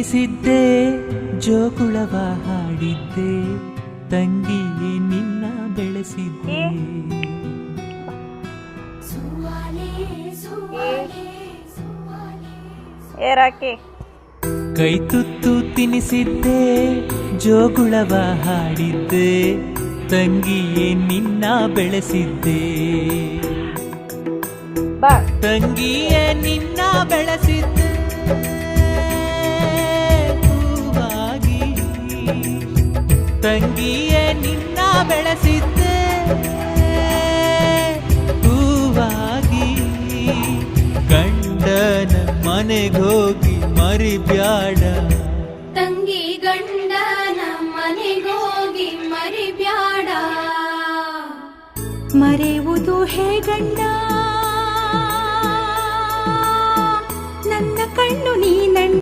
ತಿನಿಸಿದ್ದೆ ಜೋಗುಳವ ಹಾಡಿದ್ದೆ ತಂಗಿ ನಿನ್ನ ಬೆಳೆಸಿದ್ದೆ ರಾಕಿ ಕೈ ತುತ್ತು ತಿನಿಸಿದ್ದೆ ಜೋಗುಳವ ಹಾಡಿದ್ದೆ ತಂಗಿಯೇ ನಿನ್ನ ಬೆಳೆಸಿದ್ದೆ ಬಾ ತಂಗಿಯೇ ನಿನ್ನ ಬೆಳೆಸಿದ್ದೆ ಹೂವಾಗಿ ತಂಗಿಯೇ ನಿನ್ನ ಬೆಳೆಸಿದ್ದೆ ಹೂವಾಗಿ ಗಂಡನ ಮನೆಗೋಗಿ ಮರಿಬ್ಯಾಡ ತಂಗಿ ಗಂಡನ ಮನೆಗೋಗಿ ಮರಿಬ್ಯಾಡ ಮರೆಯುವುದು ಹೇಗಂಡ ನನ್ನ ಕಣ್ಣು ನೀನಂಡ